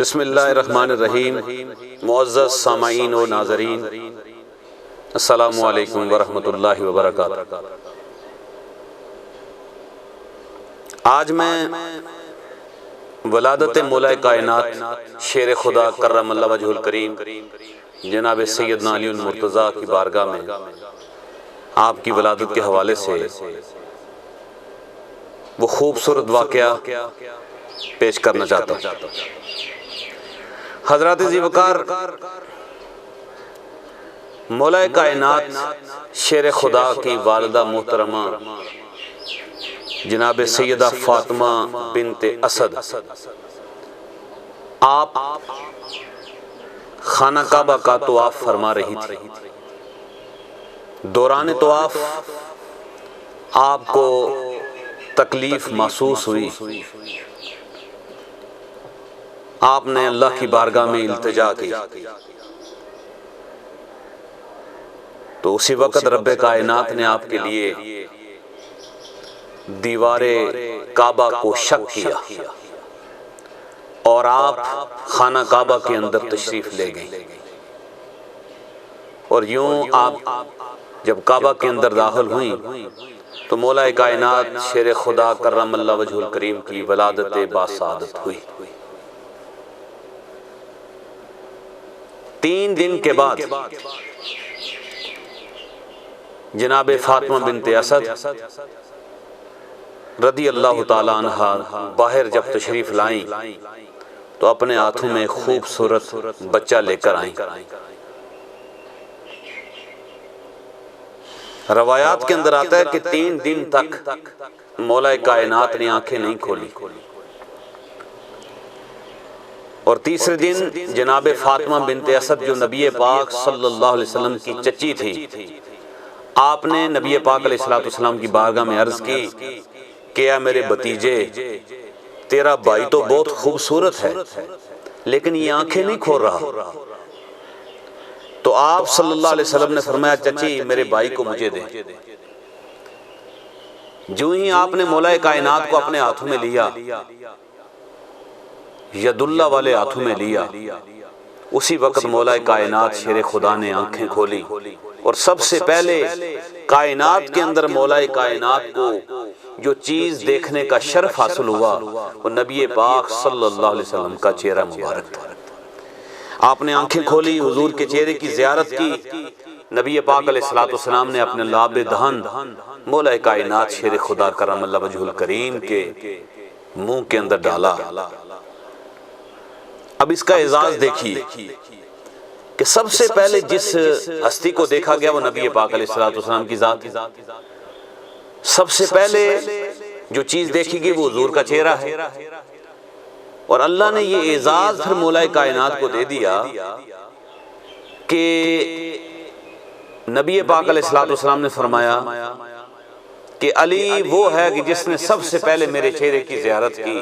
بسم اللہ الرحمن الرحیم۔ معزز سامعین و ناظرین، السلام علیکم ورحمۃ اللہ وبرکاتہ۔ آج میں ولادت مولا کائنات شیر خدا کرم اللہ وجہ الکریم جناب سیدنا علی المرتضیٰ کی بارگاہ میں آپ کی ولادت کے حوالے سے وہ خوبصورت واقعہ پیش کرنا چاہتا ہوں۔ حضرات ذی وقار مولا کائنات شیر خدا کی والدہ محترمہ جناب سیدہ فاطمہ بنت اسد آپ خانہ کعبہ کا طواف فرما رہی تھی۔ دوران طواف آپ کو تکلیف محسوس ہوئی۔ آپ نے اللہ کی بارگاہ میں التجا کی تو اسی وقت رب کائنات نے آپ کے لیے دیوار کعبہ کو شق کیا اور آپ خانہ کعبہ کے اندر تشریف لے گئیں، اور یوں آپ جب کعبہ کے اندر داخل ہوئیں تو مولا کائنات شیر خدا کرم اللہ وجہ الکریم کی ولادت باسعادت ہوئی۔ 3 دن کے بعد جناب فاطمہ بنت اسد رضی اللہ تعالی عنہ باہر جب تشریف لائیں تو اپنے ہاتھوں میں خوبصورت بچہ لے کر آئیں۔ روایات کے اندر آتا ہے کہ 3 دن تک مولا کائنات نے آنکھیں نہیں کھولی، اور تیسرے دن جناب فاطمہ بنت اسد جو نبی پاک صلی اللہ علیہ وسلم کی چچی تھی، آپ نے نبی پاک علیہ السلام کی بارگاہ میں عرض کی کہ اے میرے بھتیجے، تیرا بھائی تو بہت خوبصورت ہے لیکن یہ آنکھیں نہیں کھول رہا۔ تو آپ صلی اللہ علیہ وسلم نے فرمایا چچی میرے بھائی کو مجھے دے۔ جو ہی آپ نے مولا کائنات کو اپنے ہاتھوں میں لیا، ید اللہ والے ہاتھوں میں لیا، اسی وقت مولا کائنات شیر خدا نے آنکھیں کھولی، اور سب سے پہلے کائنات کے اندر مولا کائنات کو جو چیز دیکھنے کا شرف حاصل ہوا وہ نبی پاک صلی اللہ علیہ وسلم کا چہرہ مبارک تھا۔ آپ نے آنکھیں کھولی، حضور کے چہرے کی زیارت کی، نبی پاک علیہ السلام نے اپنے لاب دہن مولا کائنات شیر خدا کرم اللہ وجہ الکریم کے منہ کے اندر ڈالا۔ اب اس کا اعزاز دیکھیے کہ سب سے پہلے جس ہستی کو دیکھا گیا وہ نبی پاک علیہ السلام کی ذات ہے۔ سب سے پہلے جو چیز دیکھی گئی وہ حضور کا چہرہ ہے، اور اللہ نے یہ اعزاز پھر مولا کائنات کو دے دیا کہ نبی پاک علیہ السلام نے فرمایا کہ علی وہ ہے کہ جس نے سب سے پہلے میرے چہرے کی زیارت کی،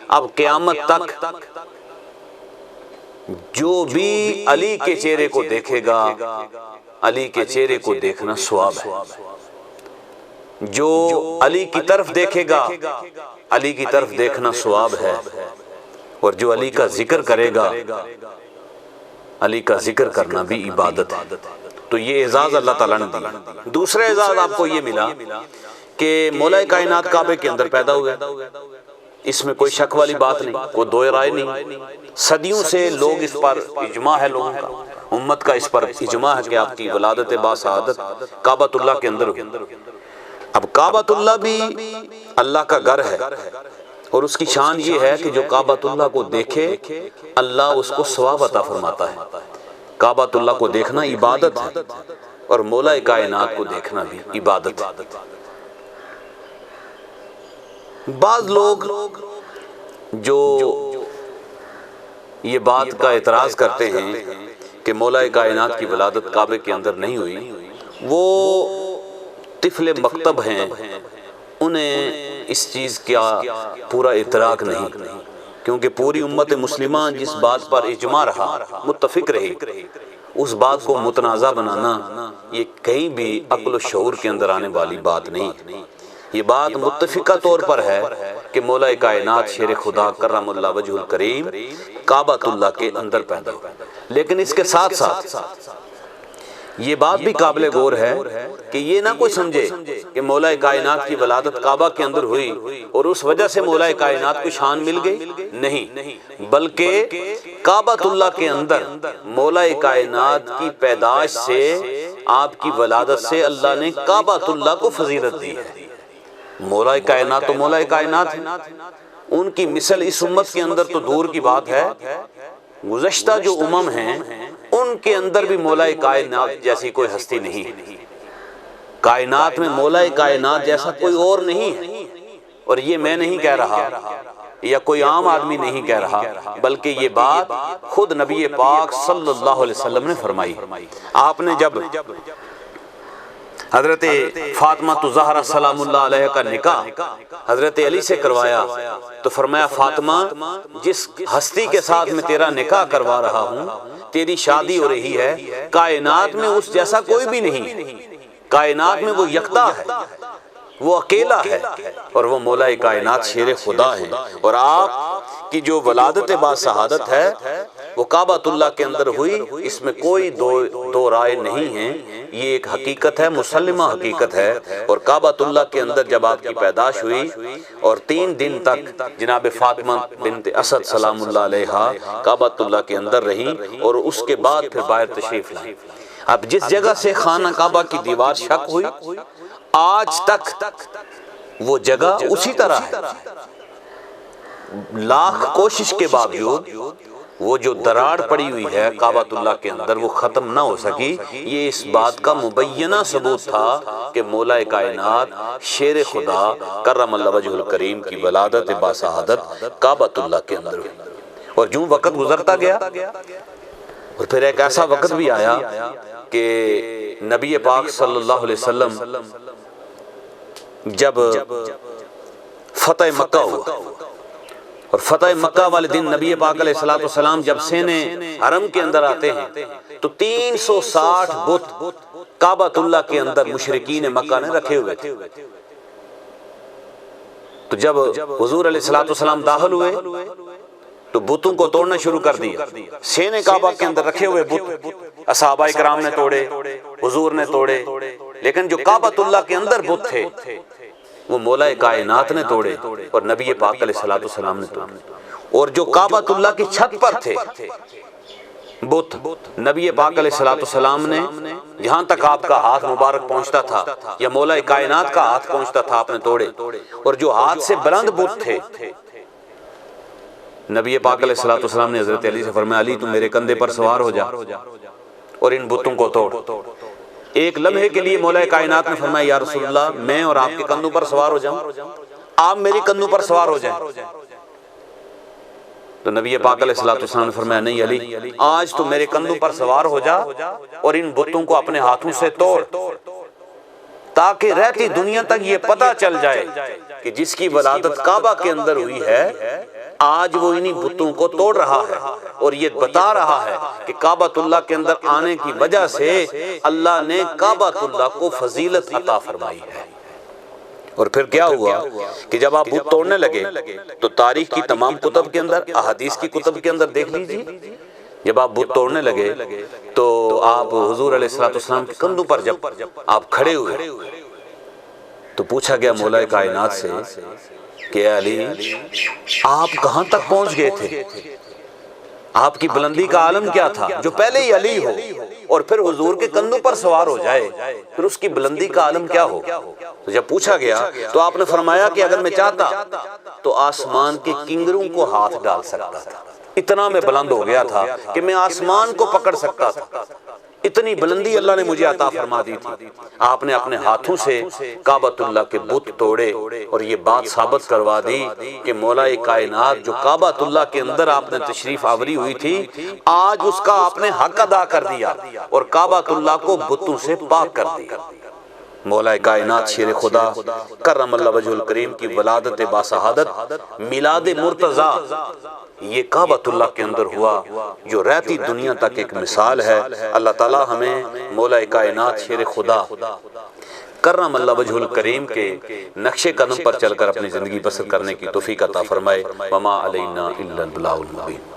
اب قیامت تک جو بھی علی کے چہرے کو دیکھے گا علی کے چہرے کو دیکھنا ثواب ہے، جو علی کی طرف دیکھے گا علی کی طرف دیکھنا ثواب ہے، اور جو علی کا ذکر کرے گا علی کا ذکر کرنا بھی عبادت ہے۔ تو یہ اعزاز اللہ تعالیٰ نے دیا۔ دوسرا اعزاز آپ کو یہ ملا کہ مولا کائنات کعبے کے اندر پیدا ہوئے، اس میں کوئی شک والی بات نہیں، کوئی دو رائے نہیں۔ صدیوں سے لوگ اس پر اجماع ہے، لوگوں کا امت کا اس پر اجماع ہے کہ آپ کی ولادت باسعادت کعبۃ اللہ کے اندر ہوئی۔ اب کعبۃ اللہ بھی اللہ کا گھر ہے، اور اس کی شان یہ ہے کہ جو کعبۃ اللہ کو دیکھے اللہ اس کو ثواب عطا فرماتا ہے۔ کعبۃ اللہ کو دیکھنا عبادت ہے، اور مولا کائنات کو دیکھنا بھی عبادت ہے۔ بعض لوگ جو یہ بات کا اعتراض کرتے ہیں کہ مولا کائنات کی ولادت کعبے کے اندر نہیں ہوئی، وہ طفل مکتب ہیں، انہیں اس چیز کا پورا ادراک نہیں، کیونکہ پوری امت مسلمہ جس بات پر اجماع رہا، متفق رہی، اس بات کو متنازع بنانا یہ کہیں بھی عقل و شعور کے اندر آنے والی بات نہیں۔ یہ بات متفقہ طور پر ہے کہ مولا کائنات شیر خدا کرم اللہ وجہ الکریم کعبۃ اللہ کے اندر پیدا ہوئے۔ لیکن اس کے ساتھ ساتھ یہ بات بھی قابل غور ہے کہ یہ نہ کوئی سمجھے کہ مولا کائنات کی ولادت کعبہ کے اندر ہوئی اور اس وجہ سے مولا کائنات کو شان مل گئی، نہیں، بلکہ کعبۃ اللہ کے اندر مولا کائنات کی پیدائش سے، آپ کی ولادت سے اللہ نے کعبۃ اللہ کو فضیلت دی ہے۔ مولا کائنات تو مولا کائنات ہے، ان کی مثل اس امت کے اندر تو دور کی بات ہے، گزشتہ جو امم ہیں ان کے اندر بھی مولا کائنات جیسی کوئی ہستی نہیں، کائنات میں مولا کائنات جیسا کوئی اور نہیں ہے۔ اور یہ میں نہیں کہہ رہا یا کوئی عام آدمی نہیں کہہ رہا، بلکہ یہ بات خود نبی پاک صلی اللہ علیہ وسلم نے فرمائی۔ آپ نے جب حضرت فاطمہ الزہرا سلام اللہ علیہ کا نکاح حضرت علی سے کروایا تو فرمایا فاطمہ جس ہستی کے ساتھ میں تیرا نکاح کروا رہا ہوں، تیری شادی ہو رہی ہے، کائنات میں اس جیسا کوئی بھی نہیں، کائنات میں وہ یکتا ہے، وہ اکیلا ہے، اور وہ مولا کائنات شیر خدا ہے۔ اور آپ کی جو ولادت با شہادت ہے وہ کعبۃ اللہ کے اندر ہوئی، اس میں کوئی دو رائے نہیں ہیں، یہ ایک حقیقت ہے، مسلمہ حقیقت ہے۔ اور کعبۃ اللہ کے اندر جب آپ کی پیدائش ہوئی اور 3 دن تک جناب فاطمہ بنت اسد سلام اللہ علیہا کعبۃ اللہ کے اندر رہی اور اس کے بعد پھر باہر تشریف لائیں۔ اب جس جگہ سے خانہ کعبہ کی دیوار شق ہوئی، آج تک وہ جگہ اسی طرح ہے، لاکھ کوشش کے باوجود وہ جو دراڑ پڑی ہوئی ہے کعبۃ اللہ کے اندر وہ ختم نہ ہو سکی۔ یہ اس بات کا مبینہ ثبوت تھا کہ مولا کائنات شیر خدا کرم اللہ وجہ الکریم کی ولادت با شہادت کعبۃ اللہ کے اندر ہوئی۔ اور جو وقت گزرتا گیا اور پھر ایک ایسا وقت بھی آیا کہ نبی پاک صلی اللہ علیہ وسلم جب فتح مکہ ہوا، اور فتح مکہ والے دن نبی پاک علیہ السلام جب سینے حرم کے اندر آتے ہیں تو 360 بت کعبۃ اللہ کے اندر مشرکین مکہ نے رکھے ہوئے تھے۔ تو جب حضور علیہ السلام داخل ہوئے تو بتوں کو توڑنا شروع کر دیا، سینے کعبہ کے اندر رکھے ہوئے بت صحابہ کرام نے توڑے، حضور نے توڑے، لیکن جو کعبۃ اللہ کے اندر بت تھے وہ مولا کائنات نے توڑے اور نبی پاک علیہ السلام نے توڑے۔ اور جو کعبۃ اللہ کی چھت پر تھے بت، نبی پاک علیہ السلام نے جہاں تک آپ کا ہاتھ مبارک پہنچتا تھا یا مولا کائنات کا ہاتھ پہنچتا تھا آپ نے توڑے۔ اور جو ہاتھ سے بلند بت تھے، نبی پاک علیہ السلام نے حضرت علی سے فرمایا علی تم میرے کندھے پر سوار ہو جا اور ان بتوں کو توڑ۔ ایک لمحے کے لیے مولا کائنات نے فرمایا یا رسول اللہ میں اور آپ کے کندھوں پر سوار ہو جاؤں، آپ میری کندھوں پر سوار ہو جائیں۔ تو نبی پاک علیہ السلام نے فرمایا نہیں علی، آج تو میرے کندھوں پر سوار ہو جا اور ان بتوں کو اپنے ہاتھوں سے توڑ، تاکہ رہتی دنیا تک یہ پتہ چل جائے کہ جس کی ولادت کعبہ کے اندر ہوئی ہے آج وہ انہی بتوں کو توڑ رہا ہے، اور یہ بتا رہا ہے کہ کعبۃ اللہ کے اندر آنے کی وجہ سے اللہ نے کعبۃ اللہ کو فضیلت عطا فرمائی ہے۔ اور پھر کیا ہوا کہ جب آپ بت توڑنے لگے تو تاریخ کی تمام کتب کے اندر، احادیث کی کتب کے اندر دیکھ لیجیے، جب آپ بت توڑنے لگے تو آپ حضور علیہ السلام کے کندھوں پر جب آپ کھڑے ہوئے تو پوچھا گیا مولا کائنات سے کہ علی آپ کہاں تک پہنچ گئے تھے، آپ کی بلندی کا عالم کیا تھا؟ جو پہلے ہی علی ہو اور پھر حضور کے کندھوں پر سوار ہو جائے پھر اس کی بلندی کا عالم کیا ہو؟ تو جب پوچھا گیا تو آپ نے فرمایا کہ اگر میں چاہتا تو آسمان کے کنگروں کو ہاتھ ڈال سکتا تھا، اتنا میں بلند ہو گیا تھا کہ میں آسمان کو پکڑ سکتا تھا، اتنی بلندی اللہ نے مجھے عطا فرما دی تھی۔ آپ نے اپنے ہاتھوں سے کعبۃ اللہ کے بت توڑے اور یہ بات ثابت کروا دی کہ مولا کائنات جو کعبۃ اللہ کے اندر آپ نے تشریف آوری ہوئی تھی آج اس کا آپ نے حق ادا کر دیا اور کعبۃ اللہ کو بتوں سے پاک کر دیا۔ مولا کائنات شیر خدا کرم اللہ وجہ الکریم کی ولادت با شہادت میلاد مرتضی یہ کعبۃ اللہ کے اندر ہوا جو رہتی دنیا تک ایک مثال ہے۔ اللہ تعالی ہمیں مولا کائنات شیر خدا کرم اللہ وجہ الکریم کے نقش قدم پر چل کر اپنی زندگی بسر کرنے کی توفیق عطا فرمائے۔ وما علینا الا البلاغ المبین۔